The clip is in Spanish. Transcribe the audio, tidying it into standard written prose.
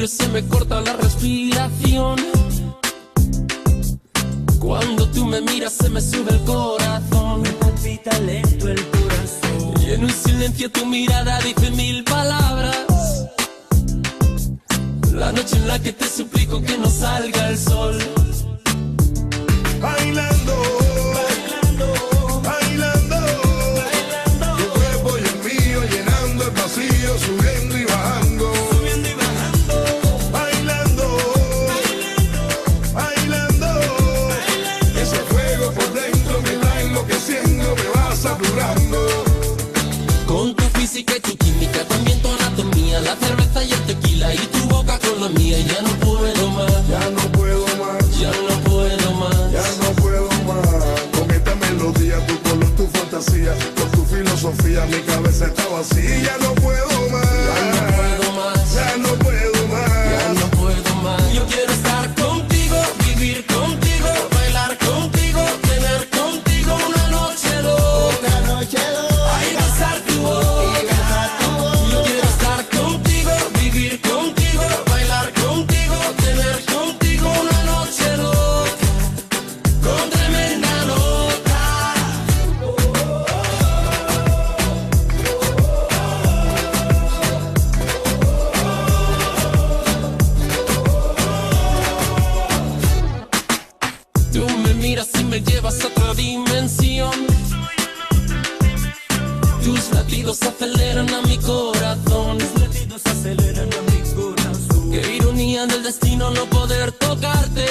miro se me corta la respiración. Cuando tú me miras se me sube el corazón. Me palpita lento el corazón. Y en un silencio tu mirada dice mil palabras. La noche en la que te suplico que no salga el sol. Bailando, bailando, bailando, bailando. Tu cuerpo y el mío llenando el vacío, subiendo y bajando. Subiendo y bajando. Bailando, bailando, bailando. Ese fuego por dentro me va enloqueciendo, me va saturando. Con tu física y tu química, también tu anatomía, la cerveza y el tequila y tu boca con la mía. Ya no puedo más, Ya no puedo más, ya no puedo más. ya no puedo más. Con esta melodía, tu color, tu fantasía, con tu filosofía, mi cabeza está vacía. Ya no puedo más, Ya no puedo más, ya no puedo más. ya no puedo más. Yo quiero estar contigo, vivir contigo, bailar contigo, tener contigo una noche loca. Ay, besar tu boca. Yo quiero estar contigo, vivir contigo, bailar contigo, tener contigo una noche loca, con tremenda nota. Tú me miras y me llevas a otra dimensión. Tus latidos aceleran a mi corazón. Los latidos aceleran a mi corazón. Qué ironía del destino no poder tocarte.